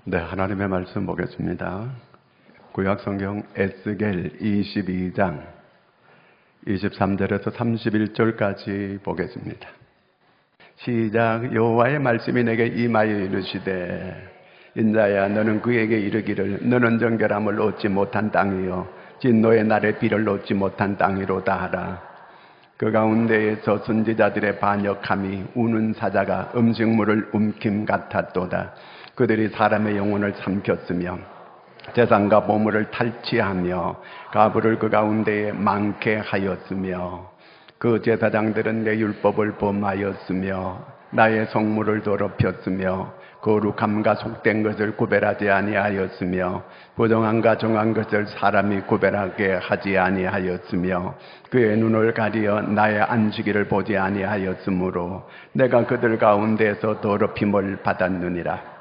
네, 하나님의 말씀 보겠습니다. 구약성경 에스겔 22장 23절에서 31절까지 보겠습니다. 시작. 여호와의 말씀이 내게 임하여 이르시되 인자야, 너는 그에게 이르기를 너는 정결함을 얻지 못한 땅이요 진노의 날에 비를 얻지 못한 땅이로다 하라. 그 가운데에서 선지자들의 반역함이 우는 사자가 음식물을 움킴 같았도다. 그들이 사람의 영혼을 삼켰으며 재산과 보물을 탈취하며 가부를 그 가운데에 많게 하였으며 그 제사장들은 내 율법을 범하였으며 나의 성물을 더럽혔으며 거룩함과 속된 것을 구별하지 아니하였으며 부정함과 정한 것을 사람이 구별하게 하지 아니하였으며 그의 눈을 가리어 나의 안식일을 보지 아니하였으므로 내가 그들 가운데에서 더럽힘을 받았느니라.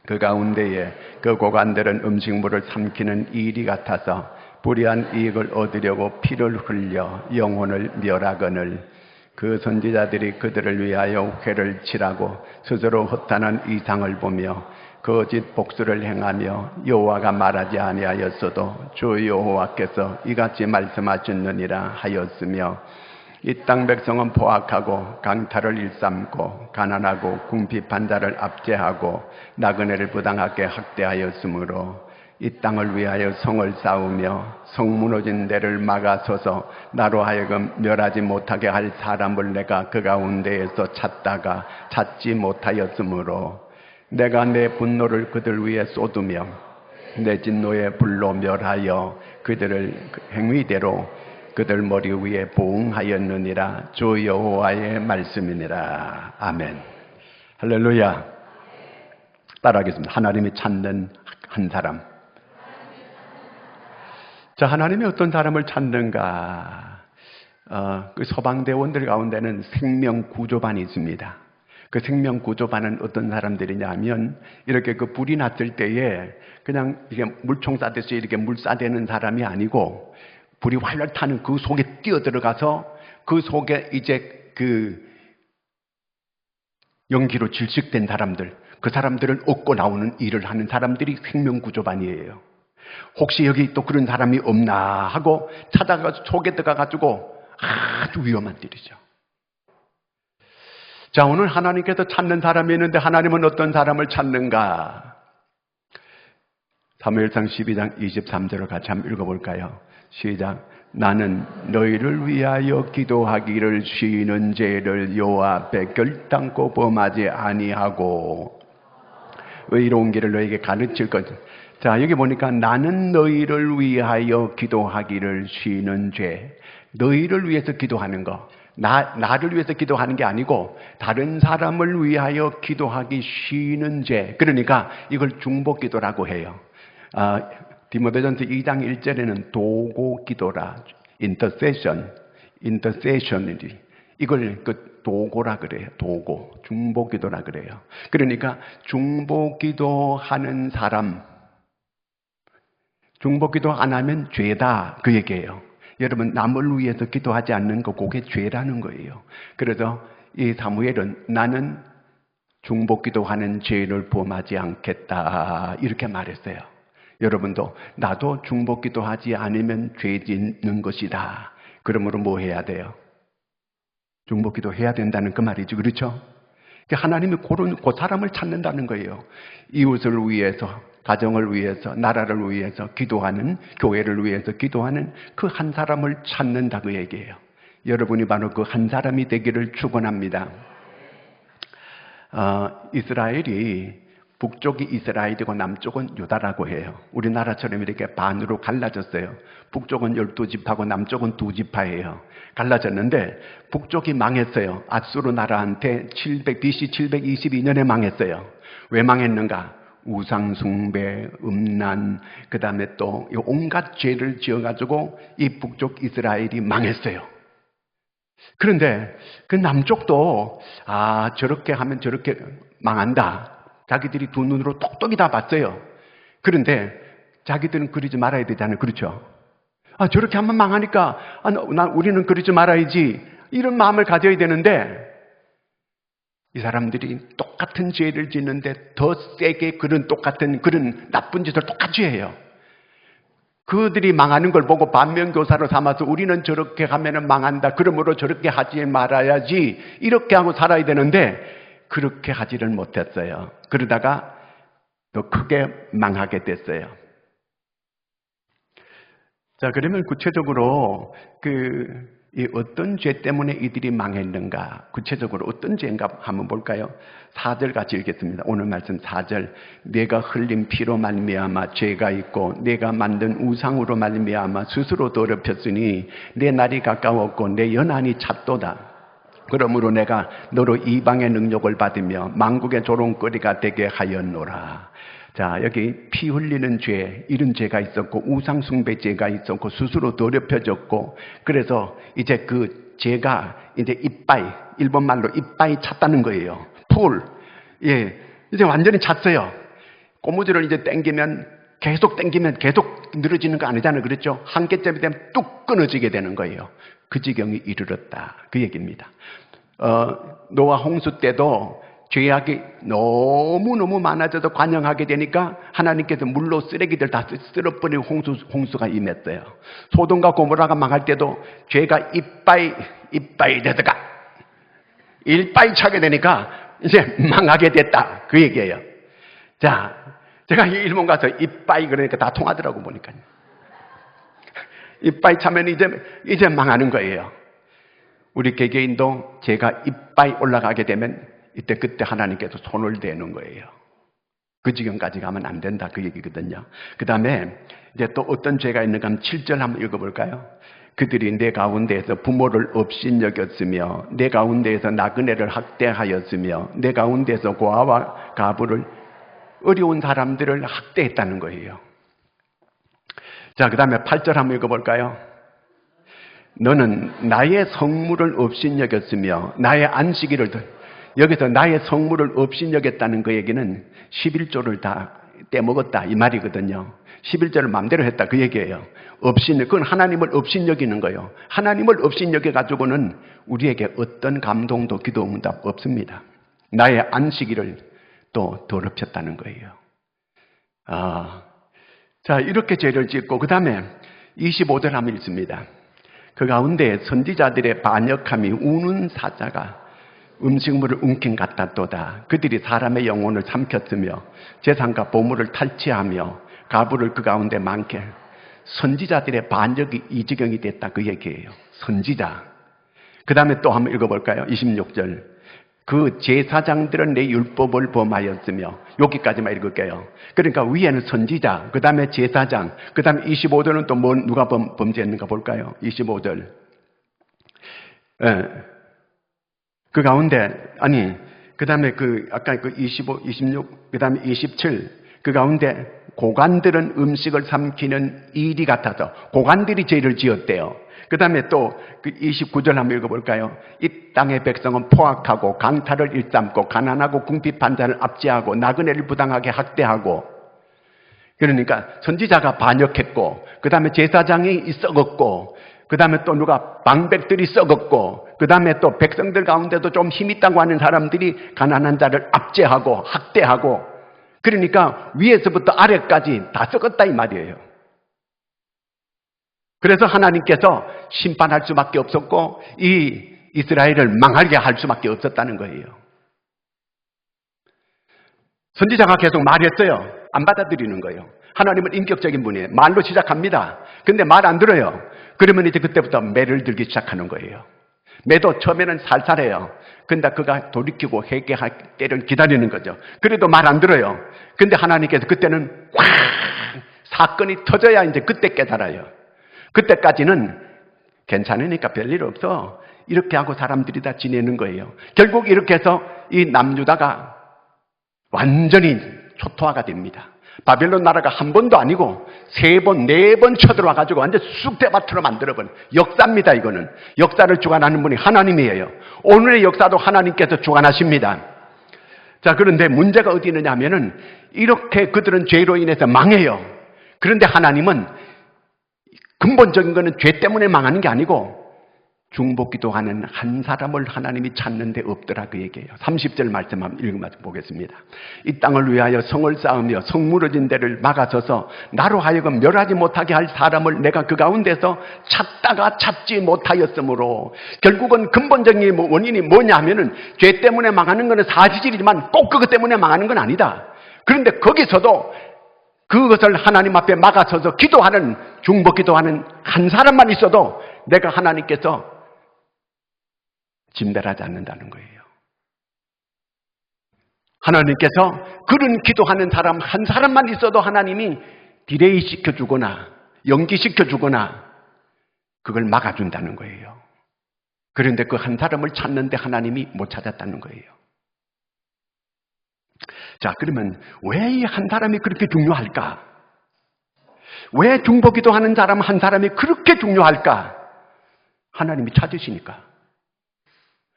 그 가운데에 그 고관들은 음식물을 삼키는 이리 같아서 불의한 이익을 얻으려고 피를 흘려 영혼을 멸하거늘 그 선지자들이 그들을 위하여 회를 치라고 스스로 허탄한 이상을 보며 거짓 복수를 행하며 여호와가 말하지 아니하였어도 주 여호와께서 이같이 말씀하셨느니라 하였으며 이 땅 백성은 포악하고 강탈을 일삼고 가난하고 궁핍한 자를 압제하고 나그네를 부당하게 학대하였으므로 이 땅을 위하여 성을 쌓으며 성 무너진 데를 막아서서 나로 하여금 멸하지 못하게 할 사람을 내가 그 가운데에서 찾다가 찾지 못하였으므로 내가 내 분노를 그들 위에 쏟으며 내 진노의 불로 멸하여 그들을 행위대로 그들 머리 위에 보응하였느니라. 주 여호와의 말씀이니라. 아멘. 할렐루야. 따라하겠습니다. 하나님이 찾는 한 사람. 자, 하나님이 어떤 사람을 찾는가? 그 소방대원들 가운데는 생명구조반이 있습니다. 그 생명구조반은 어떤 사람들이냐 하면 이렇게 그 불이 났을 때에 그냥 이게 물총 쏴듯이 이렇게 물 쏴대는 사람이 아니고 불이 활활 타는 그 속에 뛰어들어가서 그 속에 이제 그 연기로 질식된 사람들, 그 사람들을 얻고 나오는 일을 하는 사람들이 생명구조반이에요. 혹시 여기 또 그런 사람이 없나 하고 찾아가서 속에 들어가가지고 아주 위험한 일이죠. 자, 오늘 하나님께서 찾는 사람이 있는데 하나님은 어떤 사람을 찾는가? 사무엘상 12장 23절을 같이 한번 읽어볼까요? 시작. 나는 너희를 위하여 기도하기를 쉬는 죄를 여호와 앞에 결단코 범하지 아니하고 의로운 길을 너에게 가르칠 것. 자, 여기 보니까 나는 너희를 위하여 기도하기를 쉬는 죄. 너희를 위해서 기도하는 거. 나를 위해서 기도하는 게 아니고 다른 사람을 위하여 기도하기 쉬는 죄. 그러니까 이걸 중보기도라고 해요. 디모데전서 2장 1절에는 도고기도라, intercession이지. 이걸 그 도고라 그래요. 도고, 중보기도라 그래요. 그러니까 중보기도하는 사람, 중보기도 안 하면 죄다 그 얘기예요. 여러분, 남을 위해서 기도하지 않는 거 그게 죄라는 거예요. 그래서 이 사무엘은 나는 중보기도하는 죄를 범하지 않겠다 이렇게 말했어요. 여러분도 나도 중보기도하지 않으면 죄 짓는 것이다. 그러므로 뭐 해야 돼요? 중보기도 해야 된다는 그 말이죠. 그렇죠? 하나님이 그 사람을 찾는다는 거예요. 이웃을 위해서, 가정을 위해서, 나라를 위해서 기도하는, 교회를 위해서 기도하는 그 한 사람을 찾는다 그 얘기예요. 여러분이 바로 그 한 사람이 되기를 축원합니다. 이스라엘이 북쪽이 이스라엘이고 남쪽은 유다라고 해요. 우리나라처럼 이렇게 반으로 갈라졌어요. 북쪽은 12지파고 남쪽은 2지파예요. 갈라졌는데 북쪽이 망했어요. 아수르 나라한테 BC 722년에 망했어요. 왜 망했는가? 우상숭배, 음란, 그 다음에 또 온갖 죄를 지어가지고 이 북쪽 이스라엘이 망했어요. 그런데 그 남쪽도 저렇게 하면 저렇게 망한다. 자기들이 두 눈으로 똑똑히 다 봤어요. 그런데 자기들은 그러지 말아야 되잖아요. 그렇죠? 저렇게 하면 망하니까 우리는 그러지 말아야지. 이런 마음을 가져야 되는데 이 사람들이 똑같은 죄를 짓는데 더 세게 그런 똑같은 그런 나쁜 짓을 똑같이 해요. 그들이 망하는 걸 보고 반면교사로 삼아서 우리는 저렇게 하면 망한다. 그러므로 저렇게 하지 말아야지. 이렇게 하고 살아야 되는데 그렇게 하지를 못했어요. 그러다가 더 크게 망하게 됐어요. 자, 그러면 구체적으로 이 어떤 죄 때문에 이들이 망했는가? 구체적으로 어떤 죄인가 한번 볼까요? 4절 같이 읽겠습니다. 오늘 말씀 4절. 내가 흘린 피로 말미암아 죄가 있고 내가 만든 우상으로 말미암아 스스로 더럽혔으니 내 날이 가까웠고 내 연한이 찼도다. 그러므로 내가 너로 이방의 능력을 받으며 만국의 조롱거리가 되게 하였노라. 자, 여기 피 흘리는 죄, 이런 죄가 있었고 우상 숭배 죄가 있었고 스스로 더럽혀졌고, 그래서 이제 그 죄가 이제 이빠이, 일본말로 이빠이 찼다는 거예요. 풀. 예. 이제 완전히 찼어요. 고무줄을 이제 당기면 계속 늘어지는 거 아니잖아요. 그렇죠? 한계점이 되면 뚝 끊어지게 되는 거예요. 그 지경이 이르렀다. 그 얘기입니다. 노아 홍수 때도 죄악이 너무너무 많아져서 관영하게 되니까 하나님께서 물로 쓰레기들 다 쓸어버리는 홍수가 임했어요. 소돔과 고모라가 망할 때도 죄가 이빠이 되다가 일빠이 차게 되니까 이제 망하게 됐다. 그 얘기예요. 자, 제가 일본 가서 이빠이 그러니까 다 통하더라고 보니까요. 이빠이 차면 이제 망하는 거예요. 우리 개개인도 죄가 이빠이 올라가게 되면 그때 하나님께서 손을 대는 거예요. 그 지경까지 가면 안 된다. 그 얘기거든요. 그 다음에 이제 또 어떤 죄가 있는가 하면 7절 한번 읽어볼까요? 그들이 내 가운데에서 부모를 업신여겼으며 내 가운데에서 나그네를 학대하였으며 내 가운데에서 고아와 가부를 어려운 사람들을 학대했다는 거예요. 자, 그 다음에 8절 한번 읽어볼까요? 너는 나의 성물을 업신여겼으며 나의 안식일을 여기서 나의 성물을 업신여겼다는 그 얘기는 11조를 다 떼먹었다 이 말이거든요. 11조를 마음대로 했다 그 얘기예요. 그건 하나님을 업신여기는 거예요. 하나님을 업신여겨가지고는 우리에게 어떤 감동도 기도 응답 없습니다. 나의 안식일을 또 더럽혔다는 거예요. 자, 이렇게 죄를 짓고 그 다음에 25절 한번 읽습니다. 그 가운데 선지자들의 반역함이 우는 사자가 음식물을 움킨 같았도다. 그들이 사람의 영혼을 삼켰으며 재산과 보물을 탈취하며 가부를 그 가운데 많게. 선지자들의 반역이 이 지경이 됐다 그 얘기예요. 선지자. 그 다음에 또 한번 읽어볼까요? 26절. 그 제사장들은 내 율법을 범하였으며, 여기까지만 읽을게요. 그러니까 위에는 선지자, 그 다음에 제사장, 그 다음에 25절은 또 누가 범죄했는가 볼까요? 25절. 그 가운데, 그 다음에 아까 25, 26, 그 다음에 27, 그 가운데 고관들은 음식을 삼키는 일이 같아서 고관들이 죄를 지었대요. 그 다음에 또 29절 한번 읽어볼까요? 이 땅의 백성은 포악하고 강탈을 일삼고 가난하고 궁핍한 자를 압제하고 나그네를 부당하게 학대하고, 그러니까 선지자가 반역했고, 그 다음에 제사장이 썩었고, 그 다음에 또 누가 방백들이 썩었고, 그 다음에 또 백성들 가운데도 좀 힘 있다고 하는 사람들이 가난한 자를 압제하고 학대하고, 그러니까 위에서부터 아래까지 다 썩었다 이 말이에요. 그래서 하나님께서 심판할 수밖에 없었고 이 이스라엘을 망하게 할 수밖에 없었다는 거예요. 선지자가 계속 말했어요. 안 받아들이는 거예요. 하나님은 인격적인 분이에요. 말로 시작합니다. 근데 말 안 들어요. 그러면 이제 그때부터 매를 들기 시작하는 거예요. 매도 처음에는 살살해요. 근데 그가 돌이키고 회개할 때를 기다리는 거죠. 그래도 말 안 들어요. 근데 하나님께서 그때는 확 사건이 터져야 이제 그때 깨달아요. 그때까지는 괜찮으니까 별일 없어. 이렇게 하고 사람들이 다 지내는 거예요. 결국 이렇게 해서 이 남유다가 완전히 초토화가 됩니다. 바벨론 나라가 한 번도 아니고 3번, 4번 쳐들어와가지고 완전 쑥대밭으로 만들어버린 역사입니다. 이거는 역사를 주관하는 분이 하나님이에요. 오늘의 역사도 하나님께서 주관하십니다. 자, 그런데 문제가 어디 있느냐 하면은 이렇게 그들은 죄로 인해서 망해요. 그런데 하나님은 근본적인 거는 죄 때문에 망하는 게 아니고 중보기도하는 한 사람을 하나님이 찾는데 없더라 그 얘기예요. 30절 말씀 한번 읽어보겠습니다. 이 땅을 위하여 성을 쌓으며 성 무너진 데를 막아서서 나로 하여금 멸하지 못하게 할 사람을 내가 그 가운데서 찾다가 찾지 못하였으므로, 결국은 근본적인 원인이 뭐냐면은 죄 때문에 망하는 것은 사실이지만 꼭 그것 때문에 망하는 건 아니다. 그런데 거기서도 그것을 하나님 앞에 막아서서 기도하는, 중보기도하는 한 사람만 있어도 내가 하나님께서 진멸하지 않는다는 거예요. 하나님께서 그런 기도하는 사람 한 사람만 있어도 하나님이 딜레이 시켜주거나 연기시켜주거나 그걸 막아준다는 거예요. 그런데 그 한 사람을 찾는데 하나님이 못 찾았다는 거예요. 자, 그러면 왜 이 한 사람이 그렇게 중요할까? 왜 중보기도하는 사람 한 사람이 그렇게 중요할까? 하나님이 찾으시니까.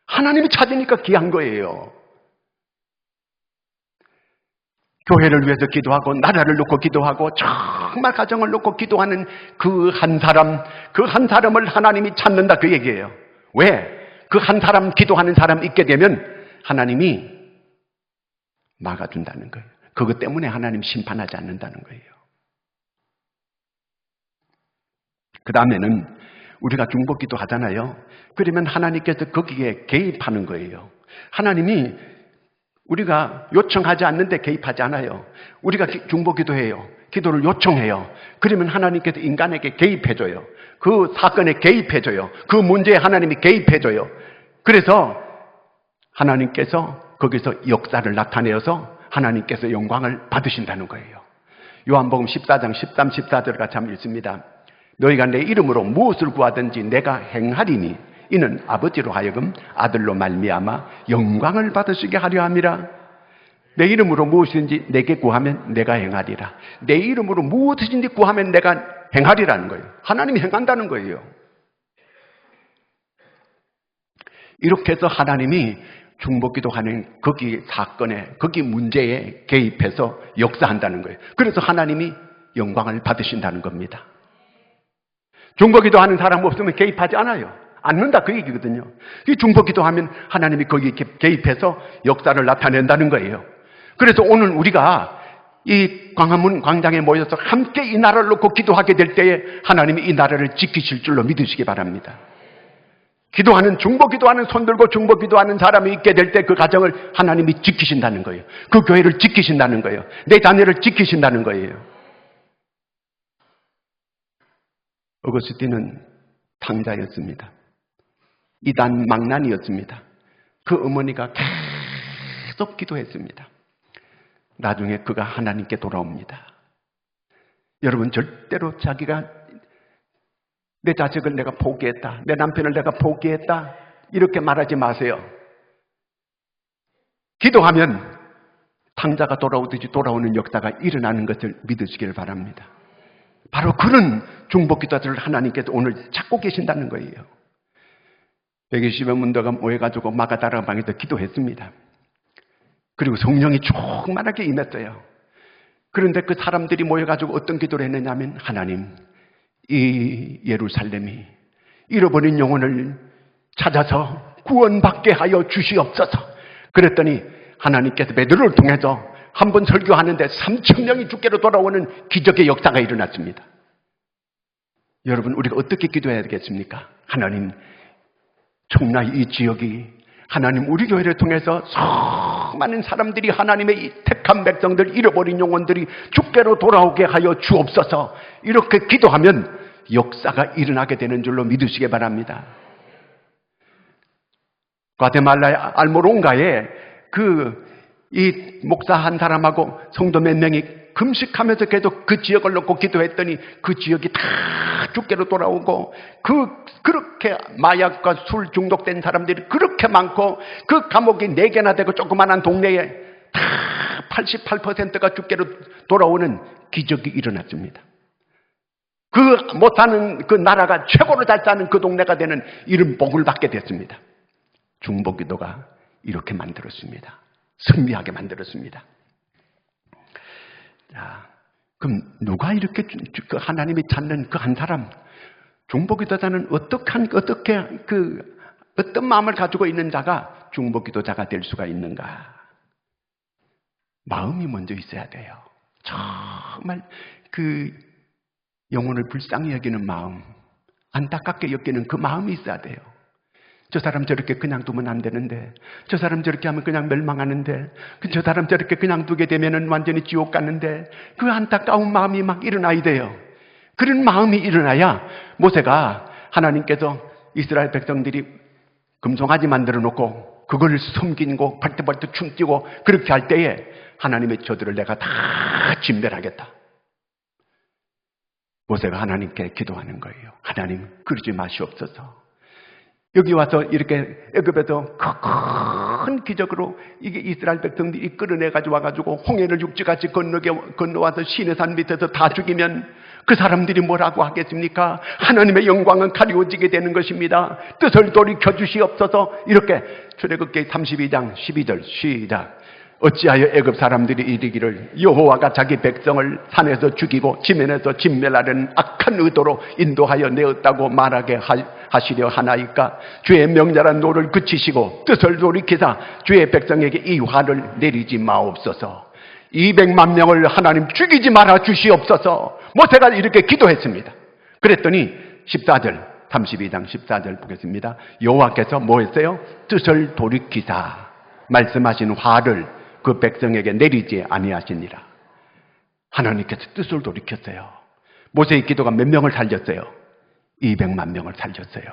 하나님이 찾으니까 귀한 거예요. 교회를 위해서 기도하고 나라를 놓고 기도하고 정말 가정을 놓고 기도하는 그 한 사람을 하나님이 찾는다 그 얘기예요. 왜? 그 한 사람 기도하는 사람 있게 되면 하나님이 막아준다는 거예요. 그것 때문에 하나님 심판하지 않는다는 거예요. 그 다음에는 우리가 중보기도 하잖아요. 그러면 하나님께서 거기에 개입하는 거예요. 하나님이 우리가 요청하지 않는데 개입하지 않아요. 우리가 중보기도해요. 기도를 요청해요. 그러면 하나님께서 인간에게 개입해줘요. 그 사건에 개입해줘요. 그 문제에 하나님이 개입해줘요. 그래서 하나님께서 거기서 역사를 나타내어서 하나님께서 영광을 받으신다는 거예요. 요한복음 14장 13, 14절 같이 한번 읽습니다. 너희가 내 이름으로 무엇을 구하든지 내가 행하리니 이는 아버지로 하여금 아들로 말미암아 영광을 받으시게 하려 함이라. 내 이름으로 무엇이든지 내게 구하면 내가 행하리라. 내 이름으로 무엇이든지 구하면 내가 행하리라는 거예요. 하나님이 행한다는 거예요. 이렇게 해서 하나님이 중보기도하는 거기 사건에, 거기 문제에 개입해서 역사한다는 거예요. 그래서 하나님이 영광을 받으신다는 겁니다. 중보기도하는 사람 없으면 개입하지 않는다 그 얘기거든요. 이 중보기도하면 하나님이 거기에 개입해서 역사를 나타낸다는 거예요. 그래서 오늘 우리가 이 광화문 광장에 모여서 함께 이 나라를 놓고 기도하게 될 때에 하나님이 이 나라를 지키실 줄로 믿으시기 바랍니다. 기도하는, 중보기도하는, 손들고 중보기도하는 사람이 있게 될 때 그 가정을 하나님이 지키신다는 거예요. 그 교회를 지키신다는 거예요. 내 자녀를 지키신다는 거예요. 어거스틴은 탕자였습니다. 이단 망난이었습니다. 그 어머니가 계속 기도했습니다. 나중에 그가 하나님께 돌아옵니다. 여러분, 절대로 자기가 내 자식을 내가 포기했다, 내 남편을 내가 포기했다 이렇게 말하지 마세요. 기도하면 탕자가 돌아오듯이 돌아오는 역사가 일어나는 것을 믿으시길 바랍니다. 바로 그런 중보기도들을 하나님께서 오늘 찾고 계신다는 거예요. 120여 문도가 모여가지고 마가다라 방에서 기도했습니다. 그리고 성령이 충만하게 임했어요. 그런데 그 사람들이 모여가지고 어떤 기도를 했느냐면, 하나님, 이 예루살렘이 잃어버린 영혼을 찾아서 구원받게 하여 주시옵소서. 그랬더니 하나님께서 베드로를 통해서 한 번 설교하는데 3,000명이 주께로 돌아오는 기적의 역사가 일어났습니다. 여러분, 우리가 어떻게 기도해야 되겠습니까? 하나님, 청라 이 지역이 하나님 우리 교회를 통해서 수많은 사람들이, 하나님의 이 택한 백성들, 잃어버린 영혼들이 주께로 돌아오게 하여 주옵소서. 이렇게 기도하면 역사가 일어나게 되는 줄로 믿으시기 바랍니다. 과테말라의 알모롱가에 이 목사 한 사람하고 성도 몇 명이 금식하면서 계속 그 지역을 놓고 기도했더니 그 지역이 다 주께로 돌아오고, 그렇게 마약과 술 중독된 사람들이 그렇게 많고, 그 감옥이 4개나 되고 조그만한 동네에 다 88%가 주께로 돌아오는 기적이 일어났습니다. 그 못 사는 그 나라가 최고로 잘 사는 그 동네가 되는 이런 복을 받게 됐습니다. 중보기도가 이렇게 만들었습니다. 승리하게 만들었습니다. 자, 그럼 누가 이렇게 그 하나님이 찾는 그 한 사람, 중보기도자는 어떤 마음을 가지고 있는 자가 중보기도자가 될 수가 있는가? 마음이 먼저 있어야 돼요. 정말 영혼을 불쌍히 여기는 마음, 안타깝게 여기는 그 마음이 있어야 돼요. 저 사람 저렇게 그냥 두면 안 되는데, 저 사람 저렇게 하면 그냥 멸망하는데, 저 사람 저렇게 그냥 두게 되면은 완전히 지옥 가는데, 그 안타까운 마음이 막 일어나야 돼요. 그런 마음이 일어나야 모세가 하나님께서 이스라엘 백성들이 금송아지 만들어 놓고 그걸 섬기고 발톱발톱 춤뛰고 그렇게 할 때에 하나님의 저들을 내가 다 진멸하겠다. 모세가 하나님께 기도하는 거예요. 하나님, 그러지 마시옵소서. 여기 와서 이렇게 애굽에서 큰 기적으로 이게 이스라엘 백성들이 끌어내가지고 와가지고 홍해를 육지같이 건너와서 시내산 밑에서 다 죽이면 그 사람들이 뭐라고 하겠습니까? 하나님의 영광은 가리워지게 되는 것입니다. 뜻을 돌이켜 주시옵소서. 이렇게 출애굽기 32장 12절 시작. 어찌하여 애굽 사람들이 이르기를 여호와가 자기 백성을 산에서 죽이고 지면에서 진멸하려는 악한 의도로 인도하여 내었다고 말하게 하시려 하나이까? 주의 명렬한 노를 그치시고 뜻을 돌이키사 주의 백성에게 이 화를 내리지 마옵소서. 200만 명을 하나님 죽이지 말아 주시옵소서. 모세가 이렇게 기도했습니다. 그랬더니 14절 32장 14절 보겠습니다. 여호와께서 뭐 했어요? 뜻을 돌이키사 말씀하신 화를 그 백성에게 내리지 아니하시니라. 하나님께서 뜻을 돌이켰어요. 모세의 기도가 몇 명을 살렸어요? 200만 명을 살렸어요.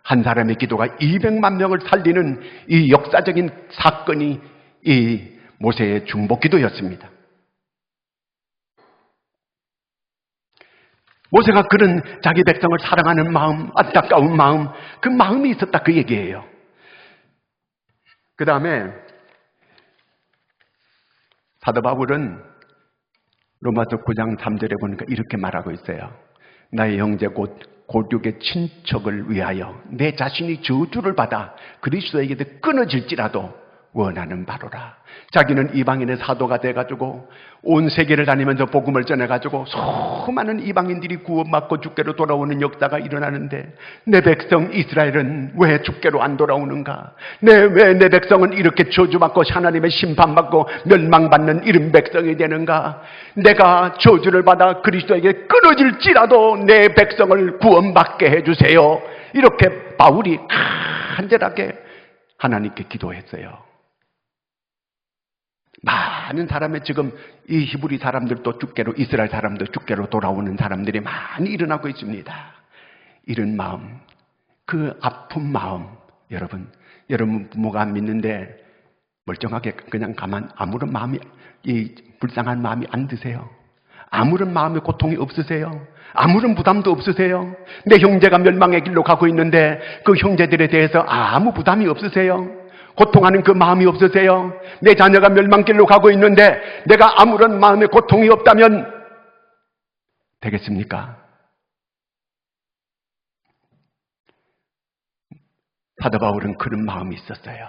한 사람의 기도가 200만 명을 살리는 이 역사적인 사건이 이 모세의 중보기도였습니다. 모세가 그런 자기 백성을 사랑하는 마음, 안타까운 마음, 그 마음이 있었다 그 얘기예요. 그 다음에 사도 바울은 로마서 9장 3절에 보니까 이렇게 말하고 있어요. 나의 형제 곧 고륙의 친척을 위하여 내 자신이 저주를 받아 그리스도에게도 끊어질지라도 원하는 바로라. 자기는 이방인의 사도가 돼가지고 온 세계를 다니면서 복음을 전해가지고 수많은 이방인들이 구원받고 주께로 돌아오는 역사가 일어나는데 내 백성 이스라엘은 왜 주께로 안 돌아오는가? 왜 내 백성은 이렇게 저주받고 하나님의 심판받고 멸망받는 이런 백성이 되는가? 내가 저주를 받아 그리스도에게 끊어질지라도 내 백성을 구원받게 해주세요. 이렇게 바울이 간절하게 하나님께 기도했어요. 많은 사람의 지금 이 히브리 사람들도 주께로, 이스라엘 사람도 주께로 돌아오는 사람들이 많이 일어나고 있습니다. 이런 마음, 그 아픈 마음, 여러분 부모가 믿는데 멀쩡하게 그냥 아무런 마음이, 이 불쌍한 마음이 안 드세요? 아무런 마음의 고통이 없으세요? 아무런 부담도 없으세요? 내 형제가 멸망의 길로 가고 있는데 그 형제들에 대해서 아무 부담이 없으세요? 고통하는 그 마음이 없으세요? 내 자녀가 멸망길로 가고 있는데 내가 아무런 마음의 고통이 없다면 되겠습니까? 사도 바울은 그런 마음이 있었어요.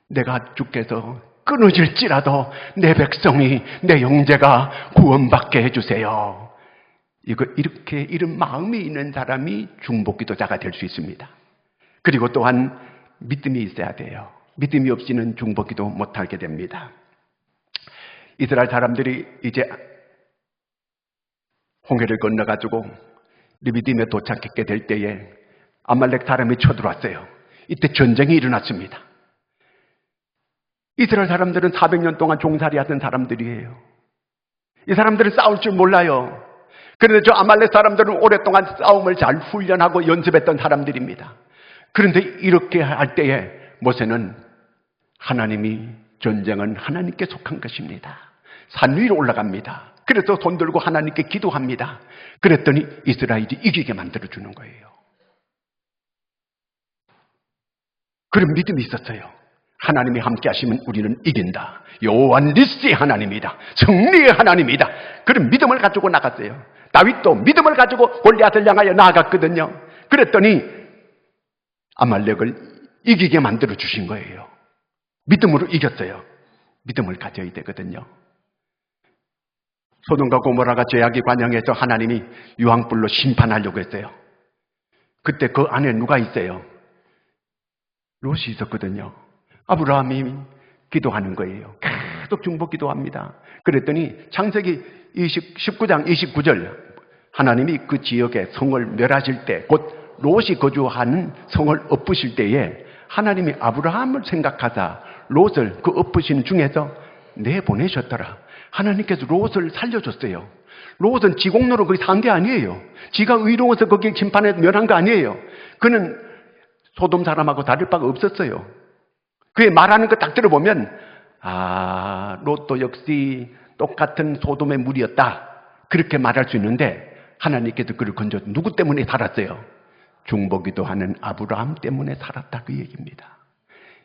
내가 주께서 끊어질지라도 내 백성이, 내 형제가 구원받게 해주세요. 이런 마음이 있는 사람이 중보기도자가 될 수 있습니다. 그리고 또한 믿음이 있어야 돼요. 믿음이 없이는 중보기도 못하게 됩니다. 이스라엘 사람들이 이제 홍해를 건너가지고 르비딤에 도착했게 될 때에 아말렉 사람이 쳐들어왔어요. 이때 전쟁이 일어났습니다. 이스라엘 사람들은 400년 동안 종살이 하던 사람들이에요. 이 사람들은 싸울 줄 몰라요. 그런데 저 아말렉 사람들은 오랫동안 싸움을 잘 훈련하고 연습했던 사람들입니다. 그런데 이렇게 할 때에 모세는 하나님이, 전쟁은 하나님께 속한 것입니다. 산 위로 올라갑니다. 그래서 손 들고 하나님께 기도합니다. 그랬더니 이스라엘이 이기게 만들어주는 거예요. 그런 믿음이 있었어요. 하나님이 함께 하시면 우리는 이긴다. 여호와 니스의 하나님이다. 승리의 하나님이다. 그런 믿음을 가지고 나갔어요. 다윗도 믿음을 가지고 골리앗을 향하여 나아갔거든요. 그랬더니 아말렉을 이기게 만들어 주신 거예요. 믿음으로 이겼어요. 믿음을 가져야 되거든요. 소돔과 고모라가 죄악이 관영해서 하나님이 유황불로 심판하려고 했어요. 그때 그 안에 누가 있어요? 롯이 있었거든요. 아브라함이 기도하는 거예요. 계속 중보 기도합니다. 그랬더니 창세기 19장 29절 하나님이 그 지역에 성을 멸하실 때, 곧 롯이 거주하는 성을 엎으실 때에 하나님이 아브라함을 생각하사 롯을 그 엎으신 중에서 내보내셨더라. 하나님께서 롯을 살려줬어요. 롯은 지공로로 거기 산 게 아니에요. 지가 의로워서 거기 심판에 멸한 거 아니에요. 그는 소돔 사람하고 다를 바가 없었어요. 그의 말하는 거 딱 들어보면 롯도 역시 똑같은 소돔의 무리였다. 그렇게 말할 수 있는데 하나님께서 그를 건져 누구 때문에 살았어요? 중보기도하는 아브라함 때문에 살았다 그 얘기입니다.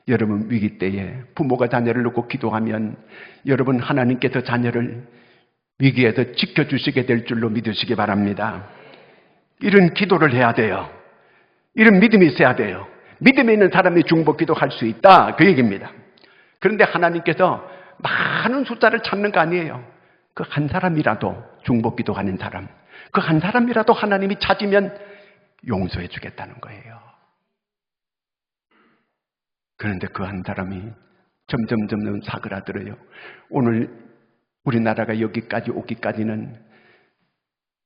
여러분 위기 때에 부모가 자녀를 놓고 기도하면 여러분 하나님께서 자녀를 위기에서 지켜주시게 될 줄로 믿으시기 바랍니다. 이런 기도를 해야 돼요. 이런 믿음이 있어야 돼요. 믿음이 있는 사람이 중보기도할 수 있다 그 얘기입니다. 그런데 하나님께서 많은 숫자를 찾는 거 아니에요. 그 한 사람이라도 중보기도하는 사람, 그 한 사람이라도 하나님이 찾으면 용서해 주겠다는 거예요. 그런데 그 한 사람이 점점 사그라들어요. 오늘 우리나라가 여기까지 오기까지는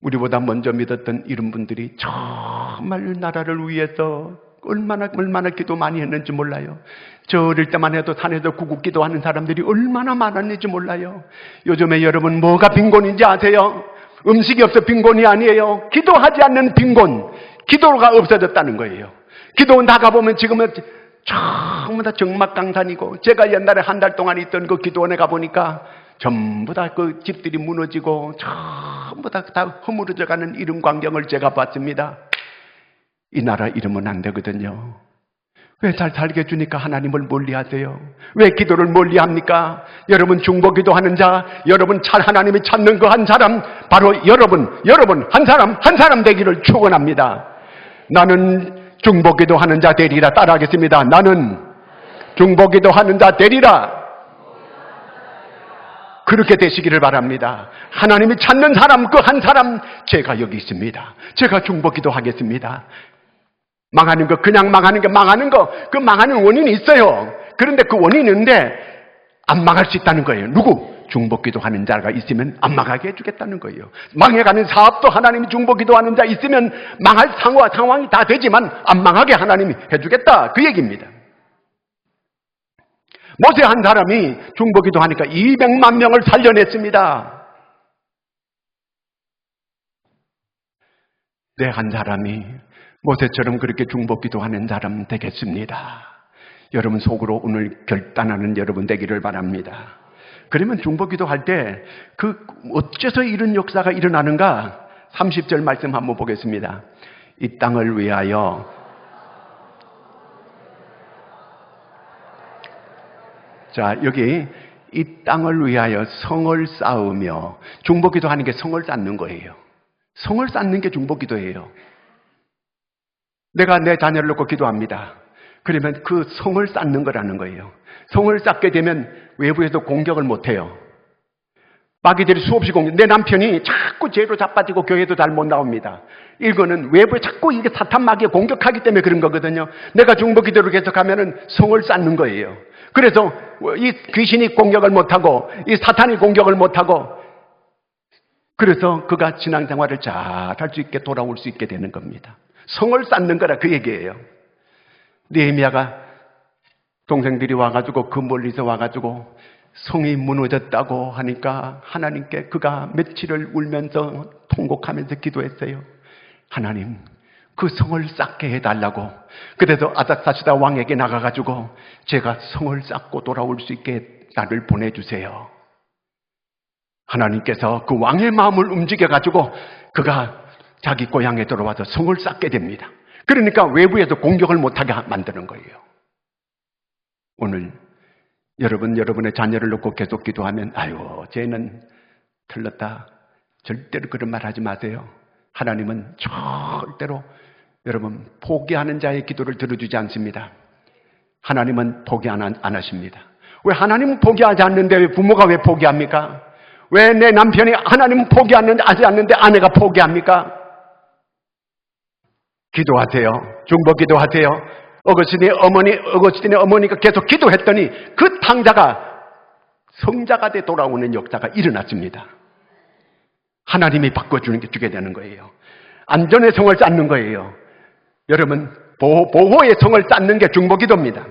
우리보다 먼저 믿었던 이런 분들이 정말 나라를 위해서 얼마나 기도 많이 했는지 몰라요. 저 어릴 때만 해도 산에서 구국 기도하는 사람들이 얼마나 많았는지 몰라요. 요즘에 여러분 뭐가 빈곤인지 아세요? 음식이 없어 빈곤이 아니에요. 기도하지 않는 빈곤, 기도가 없어졌다는 거예요. 기도 나가보면 지금은 전부 다 정막강산이고, 제가 옛날에 한 달 동안 있던 그 기도원에 가보니까 전부 다 그 집들이 무너지고 전부 다 허물어져가는 이런 광경을 제가 봤습니다. 이 나라 이러면 안 되거든요. 왜 잘 살게 해주니까 하나님을 멀리하세요? 왜 기도를 멀리합니까? 여러분 중보기도하는 자, 여러분 하나님이 찾는 그 한 사람, 바로 여러분 한 사람 되기를 축원합니다. 나는 중보기도하는 자 되리라. 따라하겠습니다. 나는 중보기도하는 자 되리라. 그렇게 되시기를 바랍니다. 하나님이 찾는 사람, 그 한 사람, 제가 여기 있습니다. 제가 중보기도 하겠습니다. 망하는 거, 그냥 망하는 거, 그 망하는 원인이 있어요. 그런데 그 원인이 있는데 안 망할 수 있다는 거예요. 누구? 중보기도 하는 자가 있으면 안 망하게 해주겠다는 거예요. 망해가는 사업도 하나님이 중보기도 하는 자 있으면 망할 상황이 다 되지만 안 망하게 하나님이 해주겠다 그 얘기입니다. 모세 한 사람이 중보기도 하니까 200만 명을 살려냈습니다. 내 한 사람이 모세처럼 그렇게 중보기도 하는 사람 되겠습니다. 여러분 속으로 오늘 결단하는 여러분 되기를 바랍니다. 그러면 중보기도 할 때 어째서 이런 역사가 일어나는가? 30절 말씀 한번 보겠습니다. 이 땅을 위하여 자, 여기 이 땅을 위하여 성을 쌓으며, 중보기도 하는 게 성을 쌓는 거예요. 성을 쌓는 게 중보기도예요. 내가 내 자녀를 놓고 기도합니다. 그러면 그 성을 쌓는 거라는 거예요. 성을 쌓게 되면 외부에서 공격을 못해요. 마귀들이 수없이 내 남편이 자꾸 죄로 자빠지고 교회도 잘 못 나옵니다. 이거는 외부에 자꾸 이게 사탄 마귀가 공격하기 때문에 그런 거거든요. 내가 중보기도를 계속하면은 성을 쌓는 거예요. 그래서 이 귀신이 공격을 못하고 이 사탄이 공격을 못하고, 그래서 그가 신앙생활을 잘 할 수 있게 돌아올 수 있게 되는 겁니다. 성을 쌓는 거라 그 얘기예요. 느헤미야가 동생들이 와가지고 그 멀리서 와가지고 성이 무너졌다고 하니까 하나님께 그가 며칠을 울면서 통곡하면서 기도했어요. 하나님, 그 성을 쌓게 해달라고. 그래서 아닥사스다 왕에게 나가가지고 제가 성을 쌓고 돌아올 수 있게 나를 보내주세요. 하나님께서 그 왕의 마음을 움직여가지고 그가 자기 고향에 들어와서 성을 쌓게 됩니다. 그러니까 외부에서 공격을 못하게 만드는 거예요. 오늘 여러분의 자녀를 놓고 계속 기도하면 아유 쟤는 틀렸다. 절대로 그런 말 하지 마세요. 하나님은 절대로 여러분 포기하는 자의 기도를 들어주지 않습니다. 하나님은 포기 안 하십니다. 왜 하나님은 포기하지 않는데 왜 부모가 왜 포기합니까? 왜 내 남편이 하나님은 포기하지 않는데 아내가 포기합니까? 기도하세요. 중보 기도하세요. 어거스틴의 어머니가 계속 기도했더니 그 탕자가 성자가 돼 돌아오는 역사가 일어났습니다. 하나님이 바꿔주는 게 주게 되는 거예요. 안전의 성을 쌓는 거예요. 여러분, 보호의 성을 쌓는 게 중보 기도입니다.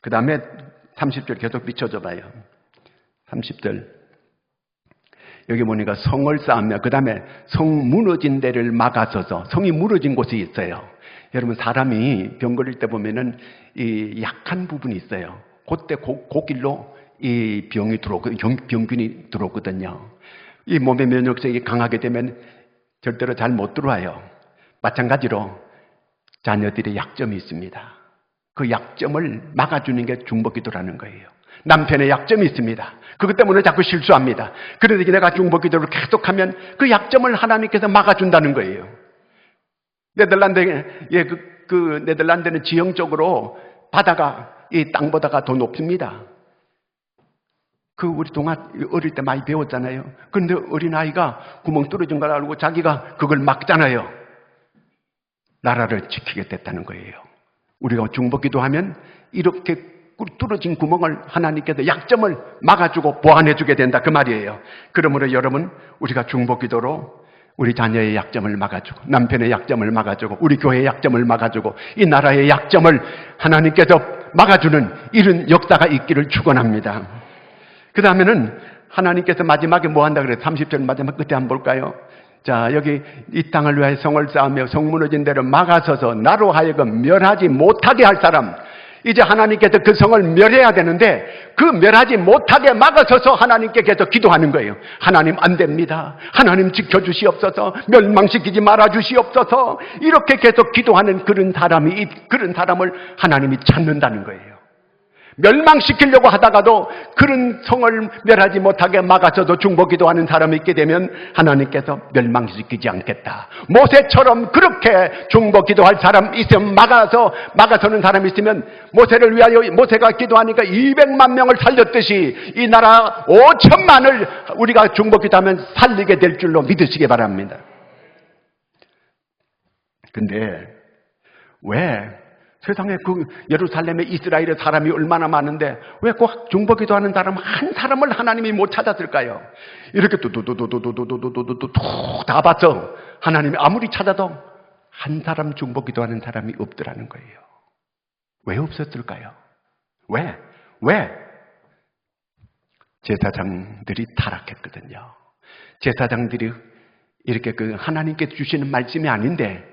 그 다음에 30절 계속 비춰줘 봐요. 30절. 여기 보니까 성을 쌓으며 그 다음에 성 무너진 데를 막아서서 성이 무너진 곳이 있어요. 여러분 사람이 병 걸릴 때 보면은 이 약한 부분이 있어요. 그때 고길로 이 병이 병균이 들어오거든요. 이 몸의 면역력이 강하게 되면 절대로 잘 못 들어와요. 마찬가지로 자녀들의 약점이 있습니다. 그 약점을 막아주는 게 중보기도라는 거예요. 남편의 약점이 있습니다. 그것 때문에 자꾸 실수합니다. 그러니 내가 중보기도를 계속하면 그 약점을 하나님께서 막아준다는 거예요. 네덜란드는 지형적으로 바다가 이 땅보다가 더 높습니다. 우리 어릴 때 많이 배웠잖아요. 그런데 어린아이가 구멍 뚫어진 걸 알고 자기가 그걸 막잖아요. 나라를 지키게 됐다는 거예요. 우리가 중보기도하면 이렇게 뚫어진 구멍을 하나님께서 약점을 막아주고 보완해주게 된다 그 말이에요. 그러므로 여러분 우리가 중보기도로 우리 자녀의 약점을 막아주고 남편의 약점을 막아주고 우리 교회의 약점을 막아주고 이 나라의 약점을 하나님께서 막아주는 이런 역사가 있기를 축원합니다. 그 다음에는 하나님께서 마지막에 뭐 한다 그래요? 30절 마지막 끝에 한번 볼까요? 자, 여기 이 땅을 위하여 성을 쌓으며 성 무너진 데를 막아서서 나로 하여금 멸하지 못하게 할 사람. 이제 하나님께서 그 성을 멸해야 되는데 그 멸하지 못하게 막아서서 하나님께 계속 기도하는 거예요. 하나님 안 됩니다. 하나님 지켜주시옵소서. 멸망시키지 말아주시옵소서. 이렇게 계속 기도하는 그런 사람을 하나님이 찾는다는 거예요. 멸망시키려고 하다가도 그런 성을 멸하지 못하게 막아서도 중보기도하는 사람이 있게 되면 하나님께서 멸망시키지 않겠다. 모세처럼 그렇게 중보기도할 사람 있으면 막아서는 사람이 있으면 모세를 위하여 모세가 기도하니까 200만 명을 살렸듯이 이 나라 5천만을 우리가 중보기도하면 살리게 될 줄로 믿으시기 바랍니다. 근데 왜 세상에 예루살렘에 이스라엘의 사람이 얼마나 많은데 왜 꼭 중보기도하는 사람 한 사람을 하나님이 못 찾았을까요? 이렇게 뚜뚜뚜뚜뚜뚜뚜뚜뚜뚜 다 봤어. 하나님이 아무리 찾아도 한 사람 중보기도하는 사람이 없더라는 거예요. 왜 없었을까요? 왜? 제사장들이 타락했거든요. 제사장들이 이렇게 하나님께 주시는 말씀이 아닌데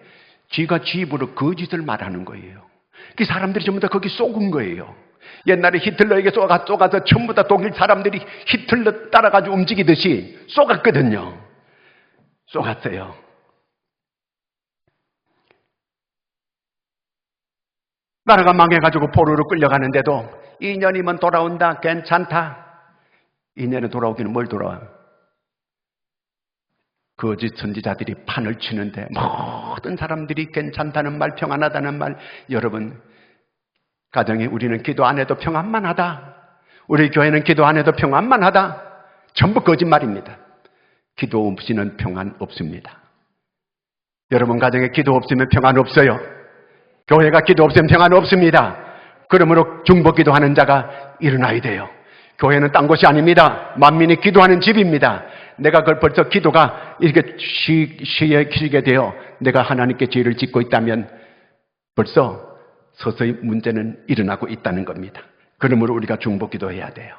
쥐가 쥐 입으로 거짓을 말하는 거예요. 그 사람들이 전부 다 거기 쏘은 거예요. 옛날에 히틀러에게 쏘가서 전부 다 독일 사람들이 히틀러 따라가지고 움직이듯이 쏘갔거든요. 쏘갔어요. 나라가 망해가지고 포로로 끌려가는데도 2년이면 돌아온다. 괜찮다. 2년에 돌아오기는 뭘 돌아와? 거짓 선지자들이 판을 치는데 모든 사람들이 괜찮다는 말, 평안하다는 말. 여러분, 가정에 우리는 기도 안 해도 평안만 하다. 우리 교회는 기도 안 해도 평안만 하다. 전부 거짓말입니다. 기도 없이는 평안 없습니다. 여러분 가정에 기도 없으면 평안 없어요. 교회가 기도 없으면 평안 없습니다. 그러므로 중보기도하는 자가 일어나야 돼요. 교회는 딴 곳이 아닙니다. 만민이 기도하는 집입니다. 내가 그걸 벌써 기도가 이렇게 쉬게 되어 내가 하나님께 죄를 짓고 있다면 벌써 서서히 문제는 일어나고 있다는 겁니다. 그러므로 우리가 중보기도해야 돼요.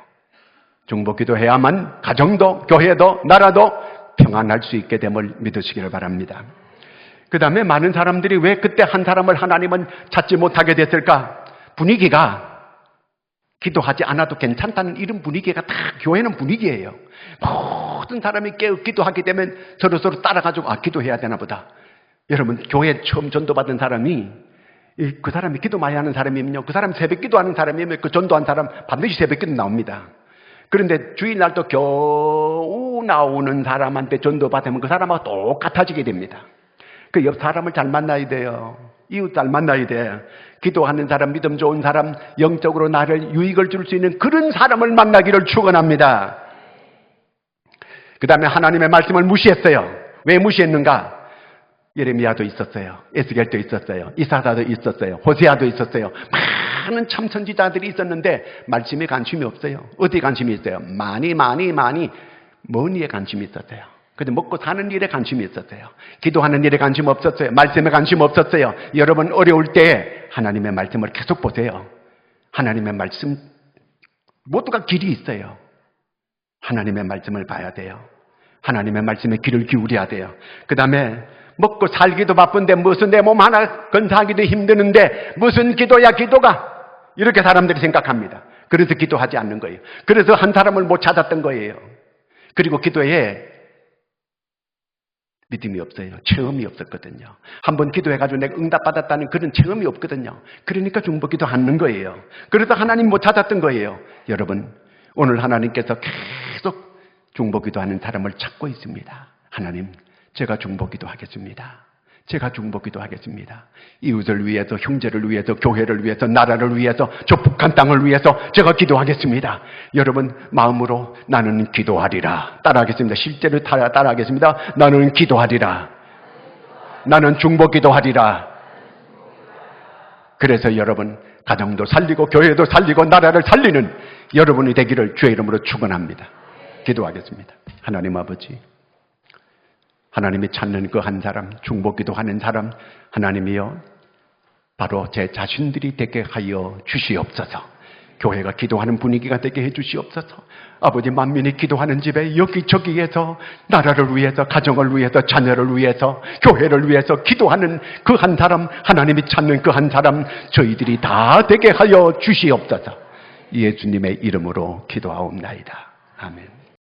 중보기도해야만 가정도 교회도 나라도 평안할 수 있게 됨을 믿으시기를 바랍니다. 그 다음에 많은 사람들이 왜 그때 한 사람을 하나님은 찾지 못하게 됐을까? 분위기가 기도하지 않아도 괜찮다는 이런 분위기가 다 교회는 분위기예요. 모든 사람이 기도하게 되면 서로 따라가지고 기도해야 되나 보다. 여러분 교회 처음 전도받은 사람이 그 사람이 기도 많이 하는 사람이면요, 그 사람 새벽 기도하는 사람이면 그 전도한 사람 반드시 새벽 기도 나옵니다. 그런데 주일날도 겨우 나오는 사람한테 전도받으면 그 사람하고 똑같아지게 됩니다. 그 옆 사람을 잘 만나야 돼요. 이웃 잘 만나야 돼. 기도하는 사람, 믿음 좋은 사람, 영적으로 나를 유익을 줄 수 있는 그런 사람을 만나기를 축원합니다. 그 다음에 하나님의 말씀을 무시했어요. 왜 무시했는가? 예레미야도 있었어요. 에스겔도 있었어요. 이사야도 있었어요. 호세아도 있었어요. 많은 참 선지자들이 있었는데 말씀에 관심이 없어요. 어디에 관심이 있어요? 많이 먼 일에 관심이 있었어요. 근데 먹고 사는 일에 관심이 있었어요. 기도하는 일에 관심 없었어요. 말씀에 관심 없었어요. 여러분 어려울 때 하나님의 말씀을 계속 보세요. 하나님의 말씀 모두가 길이 있어요. 하나님의 말씀을 봐야 돼요. 하나님의 말씀에 귀를 기울여야 돼요. 그 다음에 먹고 살기도 바쁜데 무슨 내 몸 하나 건사하기도 힘드는데 무슨 기도야 기도가, 이렇게 사람들이 생각합니다. 그래서 기도하지 않는 거예요. 그래서 한 사람을 못 찾았던 거예요. 그리고 기도에 믿음이 없어요. 체험이 없었거든요. 한번 기도해가지고 내가 응답받았다는 그런 체험이 없거든요. 그러니까 중보기도 하는 거예요. 그래서 하나님 못 찾았던 거예요. 여러분 오늘 하나님께서 계속 중보기도하는 사람을 찾고 있습니다. 하나님, 제가 중보기도 하겠습니다. 제가 중보기도 하겠습니다. 이웃을 위해서, 형제를 위해서, 교회를 위해서, 나라를 위해서, 저 북한 땅을 위해서 제가 기도하겠습니다. 여러분 마음으로 나는 기도하리라 따라하겠습니다. 실제로 따라하겠습니다. 나는 기도하리라. 나는 중보기도하리라. 그래서 여러분 가정도 살리고 교회도 살리고 나라를 살리는 여러분이 되기를 주의 이름으로 축원합니다. 기도하겠습니다. 하나님 아버지, 하나님이 찾는 그 한 사람, 중보기도하는 사람, 하나님이여 바로 제 자신들이 되게 하여 주시옵소서. 교회가 기도하는 분위기가 되게 해 주시옵소서. 아버지, 만민이 기도하는 집에 여기저기에서 나라를 위해서, 가정을 위해서, 자녀를 위해서, 교회를 위해서 기도하는 그 한 사람, 하나님이 찾는 그 한 사람, 저희들이 다 되게 하여 주시옵소서. 예수님의 이름으로 기도하옵나이다. 아멘.